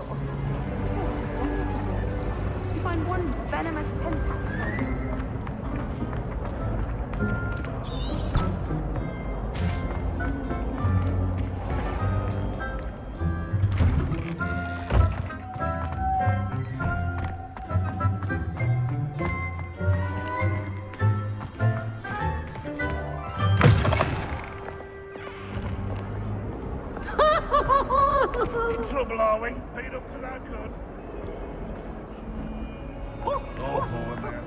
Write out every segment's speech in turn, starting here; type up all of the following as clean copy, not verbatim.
You find one venomous tentacle. In trouble, are we? Beat up to no good. All forward there.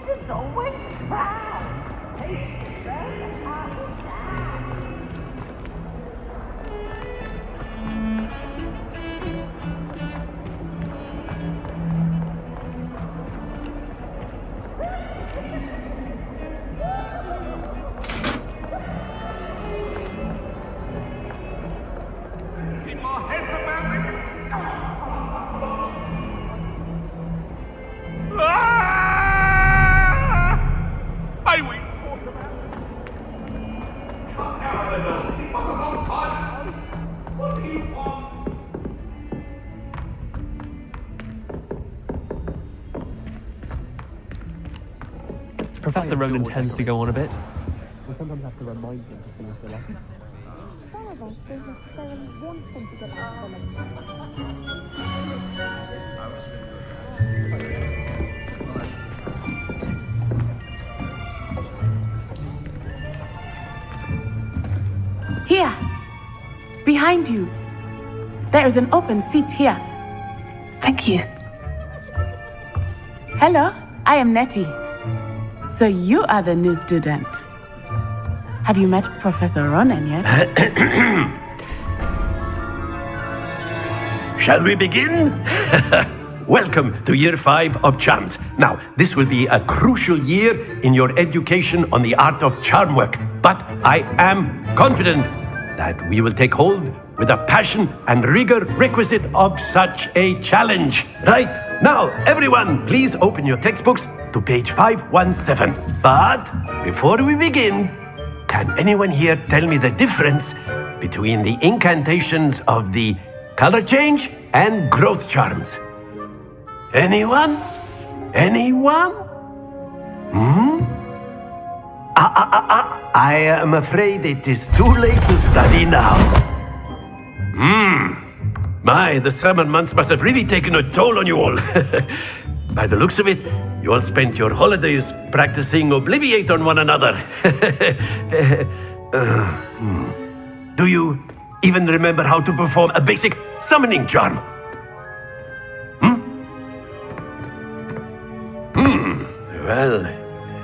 It's always proud. Hey, Keep our heads about it. May we talk about it? Come out, Annabelle. It was a long time. What do you want? Professor Ronin tends to go on a bit. We sometimes have to remind them to finish the lesson. Some of us don't necessarily want them to get out of the Here, behind you. There is an open seat here. Thank you. Hello, I am Nettie. So you are the new student. Have you met Professor Ronin yet? Shall we begin? Welcome to Year 5 of Charms. Now, this will be a crucial year in your education on the art of charm work, but I am confident that we will take hold with the passion and rigor requisite of such a challenge. Right, now, everyone, please open your textbooks to page 517. But before we begin, can anyone here tell me the difference between the incantations of the color change and growth charms? Anyone? Anyone? I am afraid it is too late to study now. My, the summer months must have really taken a toll on you all. By the looks of it, you all spent your holidays practicing Obliviate on one another. Do you even remember how to perform a basic summoning charm? Well,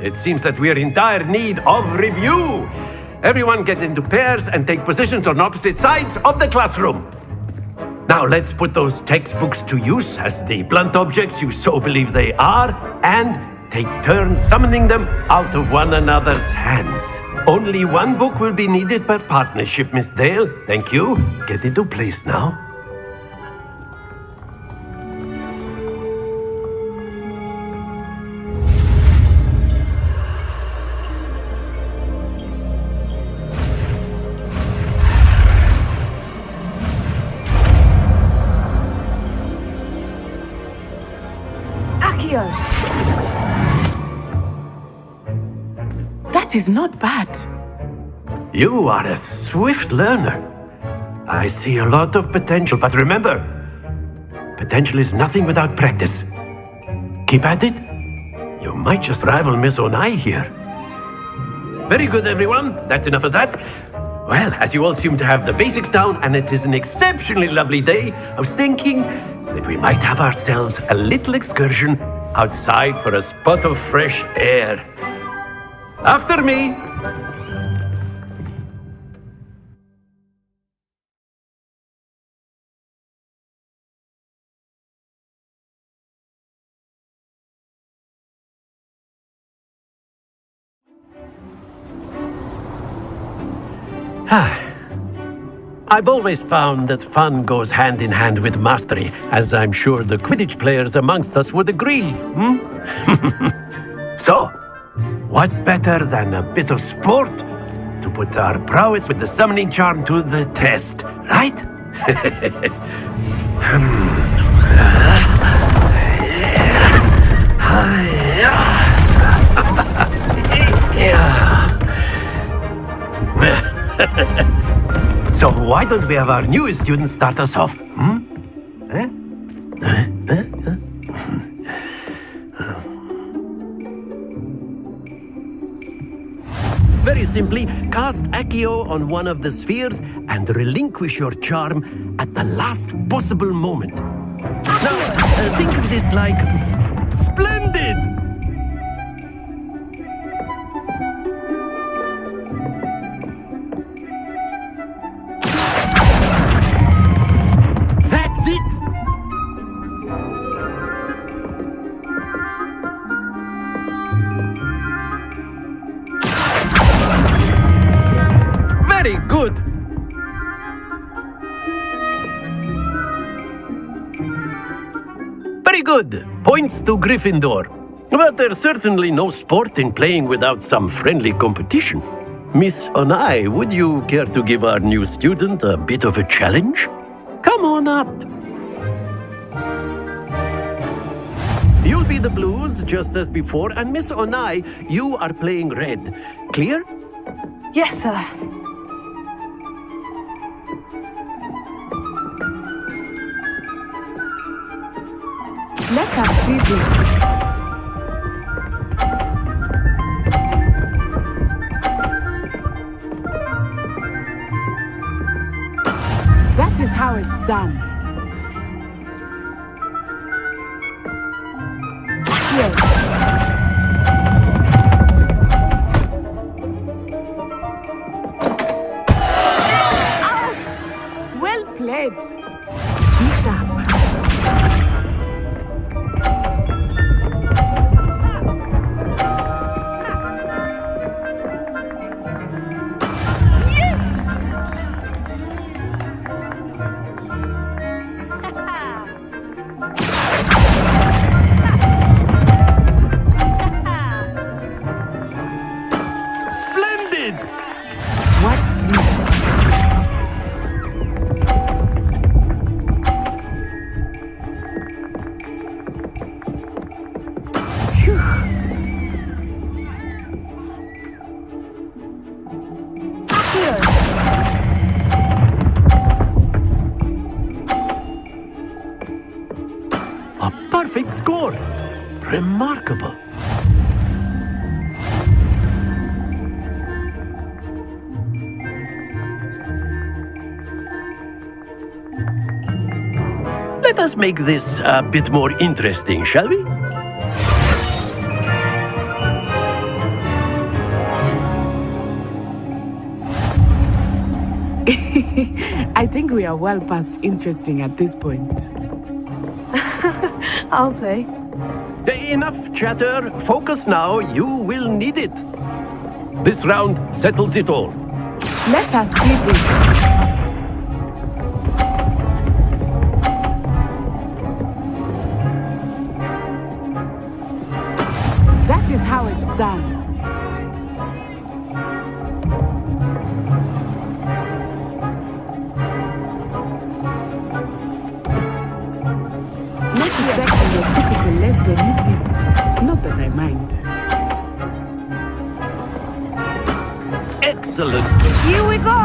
it seems that we are in dire need of review. Everyone get into pairs and take positions on opposite sides of the classroom. Now let's put those textbooks to use as the blunt objects you so believe they are, and take turns summoning them out of one another's hands. Only one book will be needed per partnership, Miss Dale. Thank you. Get into place now. That is not bad. You are a swift learner. I see a lot of potential, but remember, potential is nothing without practice. Keep at it. You might just rival Miss Onai here. Very good, everyone. That's enough of that. Well, as you all seem to have the basics down, and it is an exceptionally lovely day, I was thinking that we might have ourselves a little excursion outside for a spot of fresh air. After me. I've always found that fun goes hand in hand with mastery, as I'm sure the Quidditch players amongst us would agree. So, what better than a bit of sport to put our prowess with the summoning charm to the test, right? So why don't we have our newest student start us off? Very simply, cast Accio on one of the spheres and relinquish your charm at the last possible moment. Now, think of this like splendid! That's it! Very good! Very good! Points to Gryffindor. But there's certainly no sport in playing without some friendly competition. Miss Onai, would you care to give our new student a bit of a challenge? Come on up. You'll be the blues, just as before, and Miss Onai, you are playing red. Clear? Yes, sir. Let us see this. That is how it's done. Yes. Ouch! Well played. Be sharp. Splendid! Watch this. Phew. Here. A perfect score! Remarkable! Let us make this a bit more interesting, shall we? I think we are well past interesting at this point. I'll say. Enough chatter. Focus now. You will need it. This round settles it all. Let us see this. That is how it's done. Not exactly your typical lesson, is it? Not that I mind. Excellent. Here we go.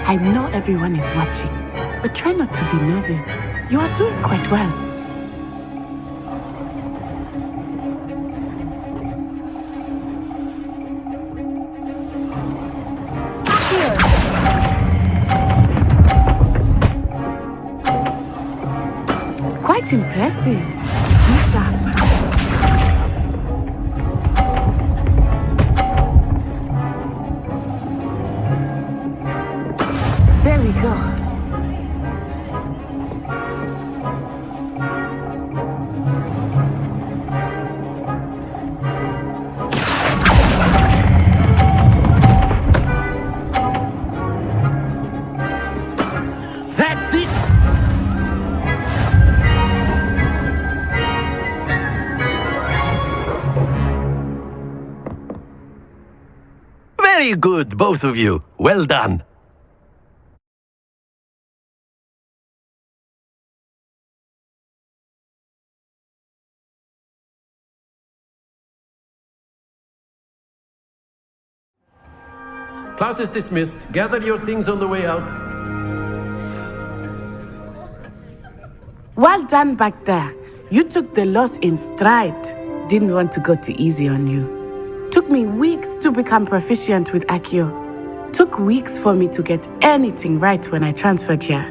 I know everyone is watching, but try not to be nervous. You are doing quite well. Here. Quite impressive. Be sharp. There we go. Very good, both of you. Well done. Class is dismissed. Gather your things on the way out. Well done back there. You took the loss in stride. Didn't want to go too easy on you. Took me weeks to become proficient with Accio. Took weeks for me to get anything right when I transferred here.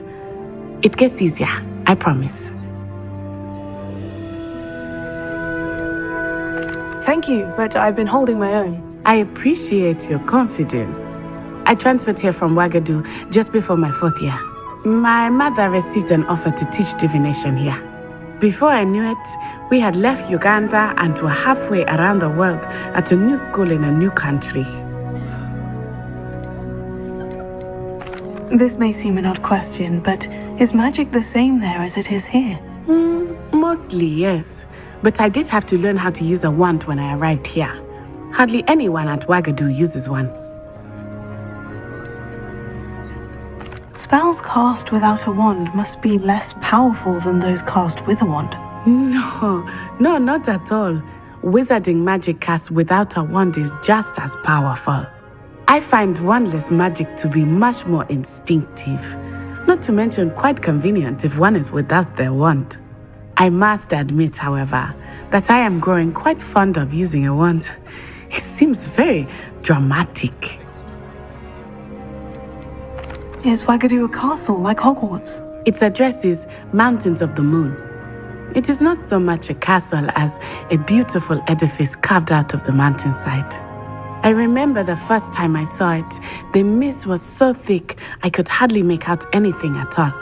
It gets easier, I promise. Thank you, but I've been holding my own. I appreciate your confidence. I transferred here from Wagadu just before my 4th year. My mother received an offer to teach divination here. Before I knew it, we had left Uganda and were halfway around the world at a new school in a new country. This may seem an odd question, but is magic the same there as it is here? Mostly, yes. But I did have to learn how to use a wand when I arrived here. Hardly anyone at Wagadu uses one. Spells cast without a wand must be less powerful than those cast with a wand. No, not at all. Wizarding magic cast without a wand is just as powerful. I find wandless magic to be much more instinctive. Not to mention quite convenient if one is without their wand. I must admit, however, that I am growing quite fond of using a wand. It seems very dramatic. Is Wagadu a castle like Hogwarts? Its address is Mountains of the Moon. It is not so much a castle as a beautiful edifice carved out of the mountainside. I remember the first time I saw it, the mist was so thick I could hardly make out anything at all.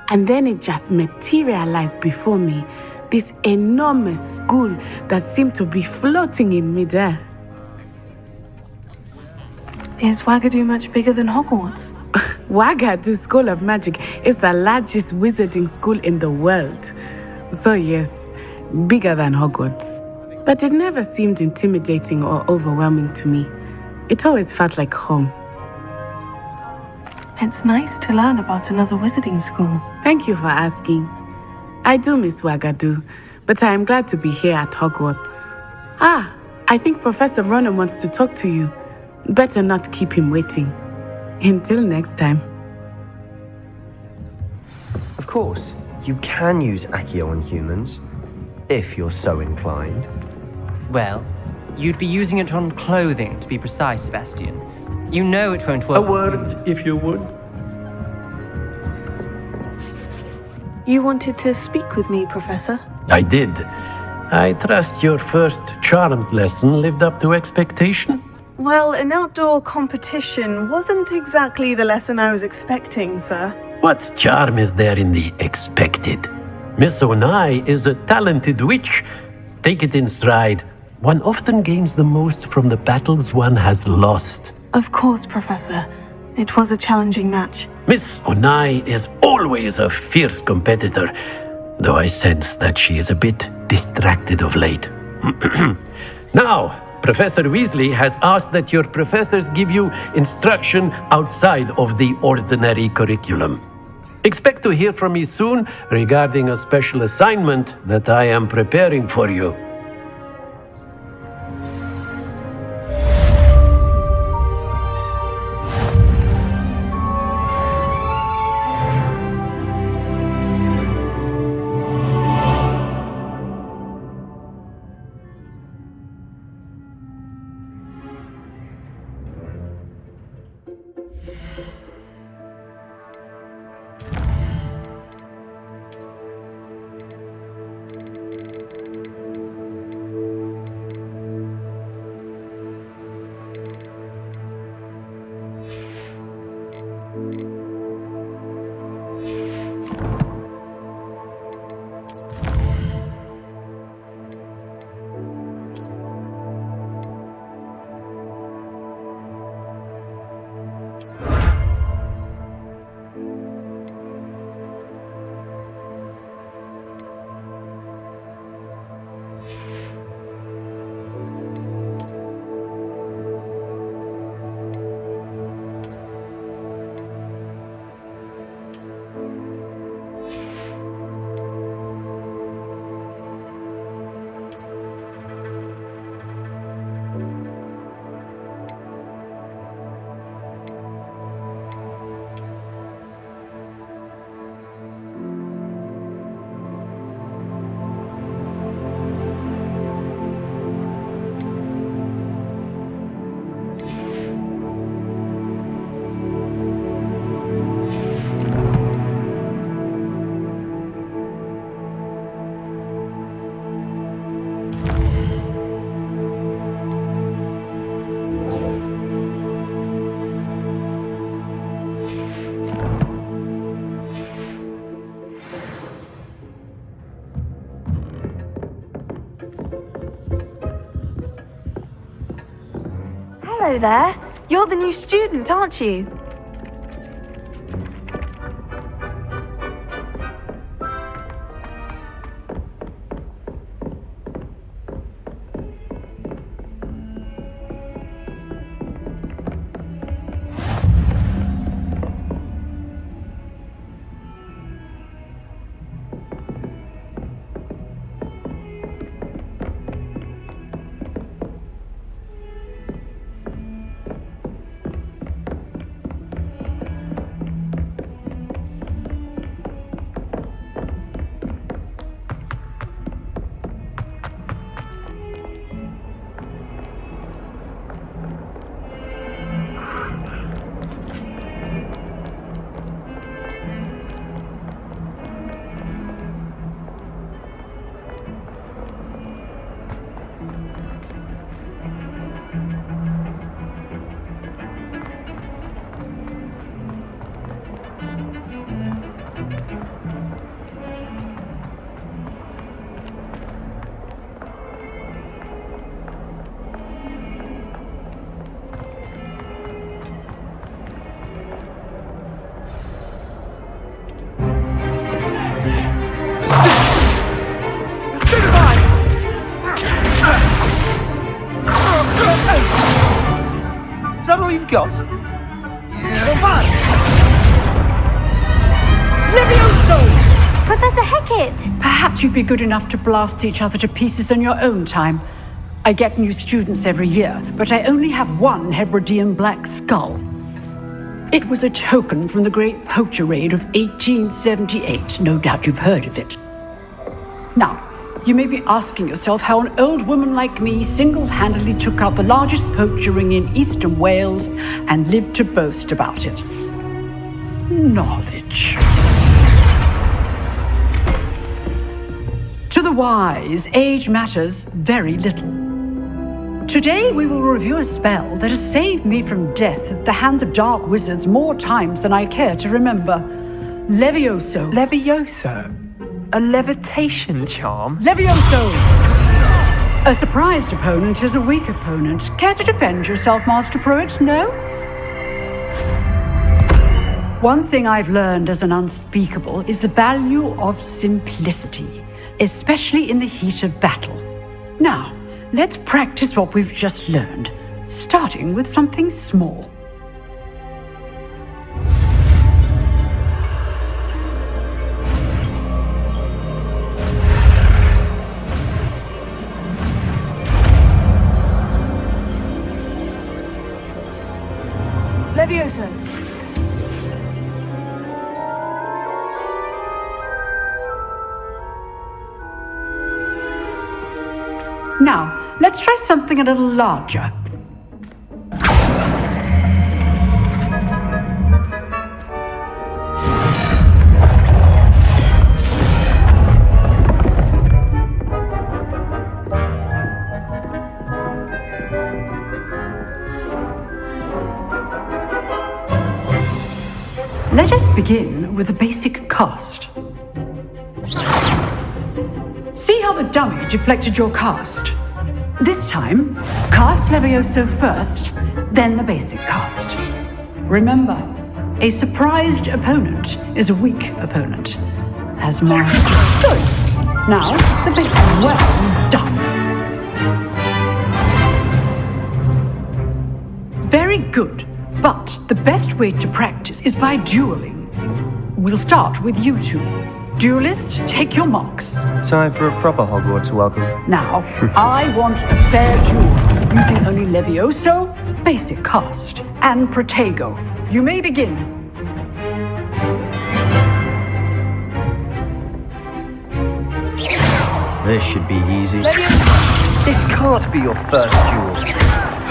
And then it just materialized before me, this enormous school that seemed to be floating in midair. Is Wagadu much bigger than Hogwarts? Wagadu School of Magic is the largest wizarding school in the world. So yes, bigger than Hogwarts. But it never seemed intimidating or overwhelming to me. It always felt like home. It's nice to learn about another wizarding school. Thank you for asking. I do miss Wagadu, but I am glad to be here at Hogwarts. I think Professor Ronin wants to talk to you. Better not keep him waiting. Until next time. Of course, you can use Accio on humans, if you're so inclined. Well, you'd be using it on clothing, to be precise, Sebastian. You know it won't work. A word, if you would. You wanted to speak with me, Professor? I did. I trust your first charms lesson lived up to expectation? Well, an outdoor competition wasn't exactly the lesson I was expecting, sir. What charm is there in the expected? Miss Onai is a talented witch. Take it in stride. One often gains the most from the battles one has lost. Of course, Professor. It was a challenging match. Miss Onai is always a fierce competitor, though I sense that she is a bit distracted of late. Now, Professor Weasley has asked that your professors give you instruction outside of the ordinary curriculum. Expect to hear from me soon regarding a special assignment that I am preparing for you. Hello there. You're the new student, aren't you? Is that all you've got? Professor Hecat! Perhaps you'd be good enough to blast each other to pieces on your own time. I get new students every year, but I only have one Hebridean black skull. It was a token from the Great Poacher Raid of 1878. No doubt you've heard of it. Now, you may be asking yourself how an old woman like me single-handedly took out the largest poacher ring in eastern Wales and lived to boast about it. Knowledge. To the wise, age matters very little. Today we will review a spell that has saved me from death at the hands of dark wizards more times than I care to remember. Levioso. Levioso? A levitation charm? Levioso! A surprised opponent is a weak opponent. Care to defend yourself, Master Pruitt? No? One thing I've learned as an unspeakable is the value of simplicity, especially in the heat of battle. Now, let's practice what we've just learned, starting with something small. Levioso. Now, let's try something a little larger. Let us begin with the basic cast. See how the dummy deflected your cast? This time, cast Levioso first, then the basic cast. Remember, a surprised opponent is a weak opponent. As master. Good. Now, the basic. Well done. Very good. But the best way to practice is by dueling. We'll start with you two. Duelists, take your marks. Time for a proper Hogwarts welcome. Now, I want a fair duel, using only Levioso, basic cast, and Protego. You may begin. This should be easy. Levioso. This can't be your first duel.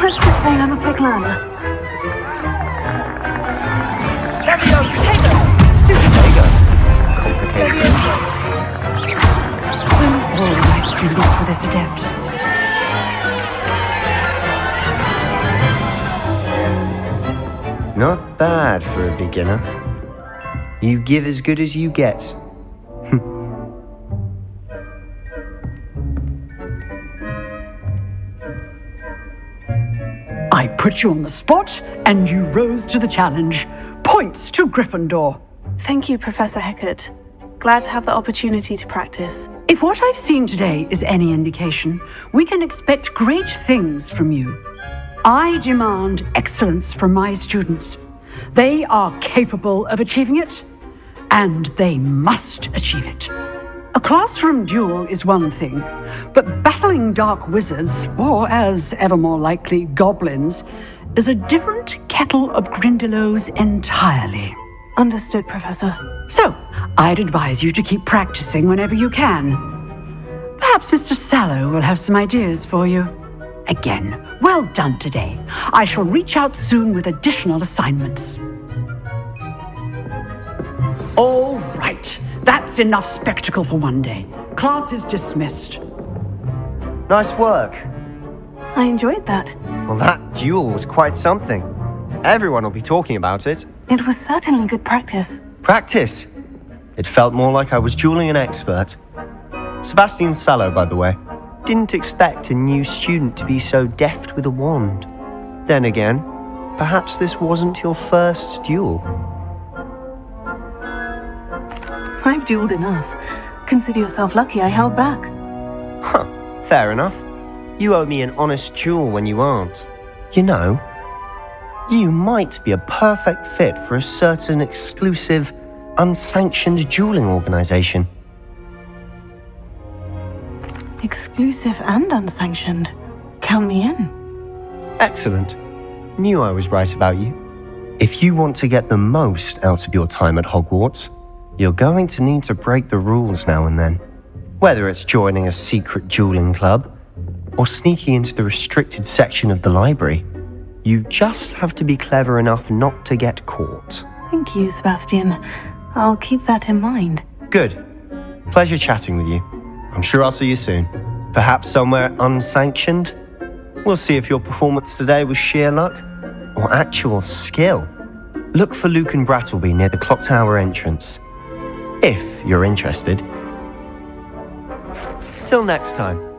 Let's just say I'm a quick learner. Protego! Complicated. All my students for this adept. Not bad for a beginner. You give as good as you get. I put you on the spot, and you rose to the challenge. Points to Gryffindor. Thank you, Professor Hecat. Glad to have the opportunity to practice. If what I've seen today is any indication, we can expect great things from you. I demand excellence from my students. They are capable of achieving it, and they must achieve it. A classroom duel is one thing, but battling dark wizards, or as ever more likely, goblins, is a different kettle of Grindylows entirely. Understood, Professor. So, I'd advise you to keep practicing whenever you can. Perhaps Mr. Sallow will have some ideas for you. Again, well done today. I shall reach out soon with additional assignments. All right, that's enough spectacle for one day. Class is dismissed. Nice work. I enjoyed that. Well, that duel was quite something. Everyone will be talking about it. It was certainly good practice. Practice? It felt more like I was dueling an expert. Sebastian Sallow, by the way. Didn't expect a new student to be so deft with a wand. Then again, perhaps this wasn't your first duel. I've dueled enough. Consider yourself lucky I held back. Huh, fair enough. You owe me an honest duel when you aren't. You know, you might be a perfect fit for a certain exclusive, unsanctioned dueling organization. Exclusive and unsanctioned. Count me in. Excellent. Knew I was right about you. If you want to get the most out of your time at Hogwarts, you're going to need to break the rules now and then. Whether it's joining a secret dueling club, or sneaking into the restricted section of the library, you just have to be clever enough not to get caught. Thank you, Sebastian. I'll keep that in mind. Good. Pleasure chatting with you. I'm sure I'll see you soon. Perhaps somewhere unsanctioned? We'll see if your performance today was sheer luck or actual skill. Look for Luke and Brattleby near the clock tower entrance, if you're interested. Till next time.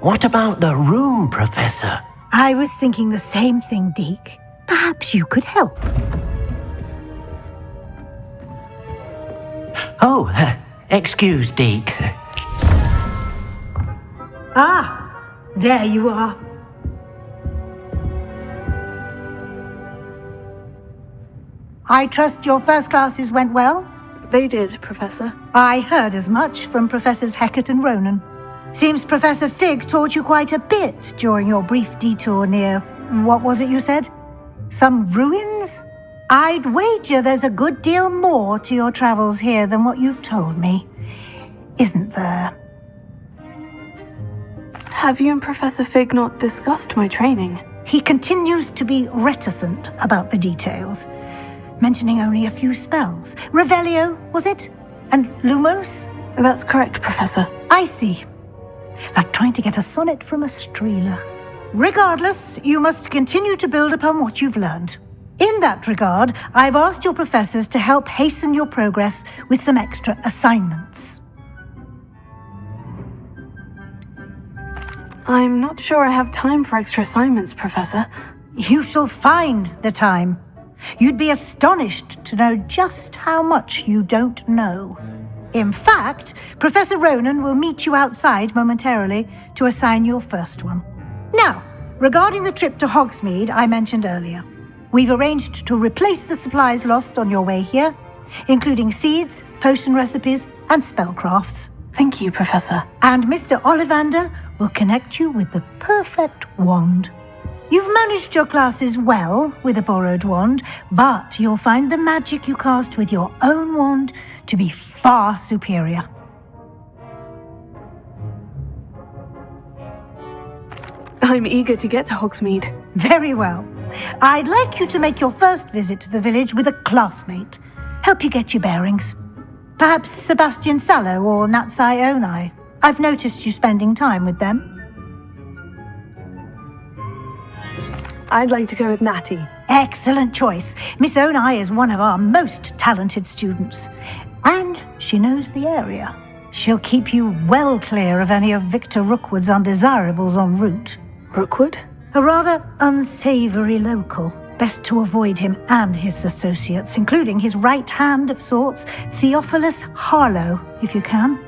What about the room, Professor? I was thinking the same thing, Deke. Perhaps you could help. Oh, excuse, Deke. Ah, there you are. I trust your first classes went well? They did, Professor. I heard as much from Professors Hecat and Ronin. Seems Professor Fig taught you quite a bit during your brief detour near, what was it you said? Some ruins? I'd wager there's a good deal more to your travels here than what you've told me. Isn't there? Have you and Professor Fig not discussed my training? He continues to be reticent about the details, mentioning only a few spells. Revelio, was it? And Lumos? That's correct, Professor. I see. Like trying to get a sonnet from a streeler. Regardless, you must continue to build upon what you've learned. In that regard, I've asked your professors to help hasten your progress with some extra assignments. I'm not sure I have time for extra assignments, Professor. You shall find the time. You'd be astonished to know just how much you don't know. In fact, Professor Ronin will meet you outside momentarily to assign your first one. Now, regarding the trip to Hogsmeade I mentioned earlier, we've arranged to replace the supplies lost on your way here, including seeds, potion recipes, and spellcrafts. Thank you, Professor. And Mr. Ollivander will connect you with the perfect wand. You've managed your classes well with a borrowed wand, but you'll find the magic you cast with your own wand to be far superior. I'm eager to get to Hogsmeade. Very well. I'd like you to make your first visit to the village with a classmate. Help you get your bearings. Perhaps Sebastian Sallow or Natsai Onai. I've noticed you spending time with them. I'd like to go with Natty. Excellent choice. Miss Onai is one of our most talented students. And she knows the area. She'll keep you well clear of any of Victor Rookwood's undesirables en route. Rookwood? A rather unsavory local. Best to avoid him and his associates, including his right hand of sorts, Theophilus Harlow, if you can.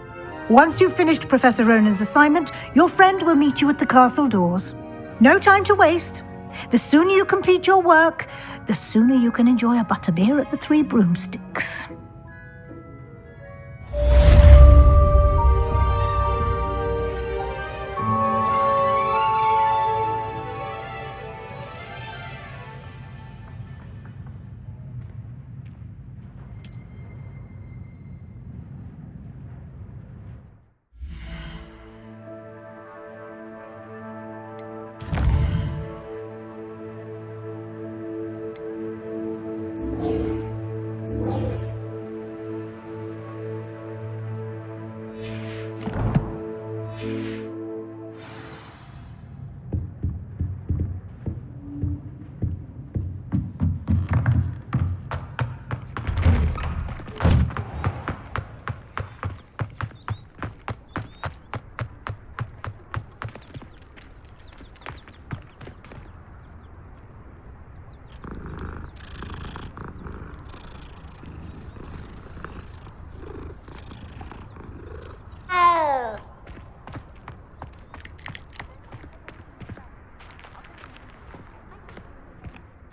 Once you've finished Professor Ronin's assignment, your friend will meet you at the castle doors. No time to waste. The sooner you complete your work, the sooner you can enjoy a butterbeer at the Three Broomsticks.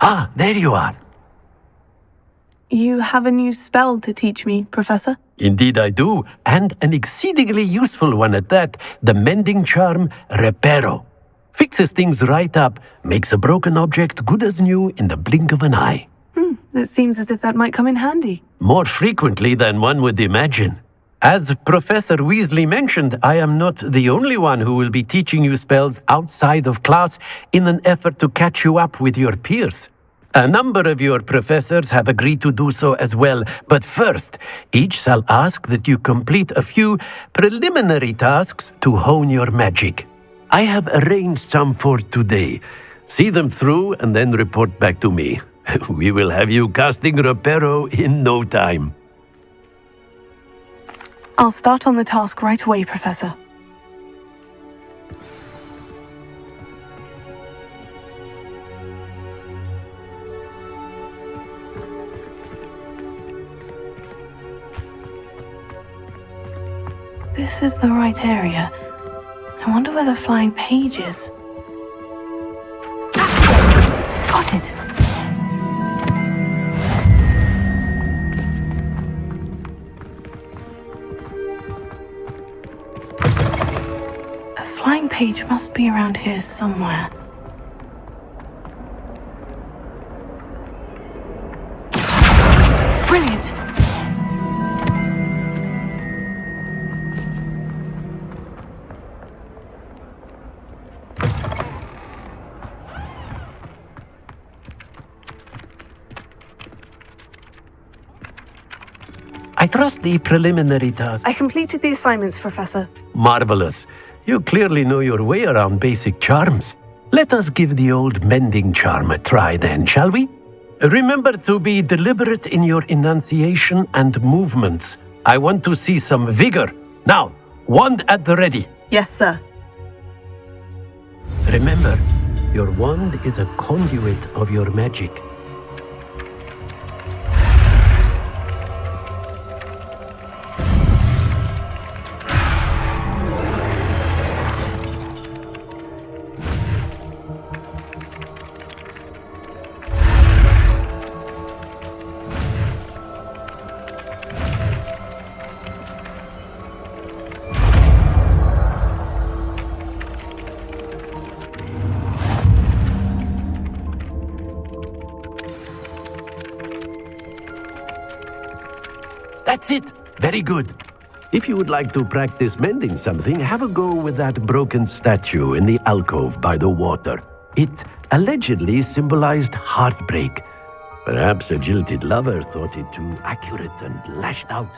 Ah, there you are. You have a new spell to teach me, Professor? Indeed I do, and an exceedingly useful one at that, the mending charm Reparo. Fixes things right up, makes a broken object good as new in the blink of an eye. It seems as if that might come in handy. More frequently than one would imagine. As Professor Weasley mentioned, I am not the only one who will be teaching you spells outside of class in an effort to catch you up with your peers. A number of your professors have agreed to do so as well, but first, each shall ask that you complete a few preliminary tasks to hone your magic. I have arranged some for today. See them through and then report back to me. We will have you casting Reparo in no time. I'll start on the task right away, Professor. This is the right area. I wonder where the flying page is. Got it. page must be around here somewhere. Brilliant! I trust the preliminary task. I completed the assignments, Professor. Marvelous. You clearly know your way around basic charms. Let us give the old mending charm a try then, shall we? Remember to be deliberate in your enunciation and movements. I want to see some vigor. Now, wand at the ready. Yes, sir. Remember, your wand is a conduit of your magic. That's it. Very good. If you would like to practice mending something, have a go with that broken statue in the alcove by the water. It allegedly symbolized heartbreak. Perhaps a jilted lover thought it too accurate and lashed out.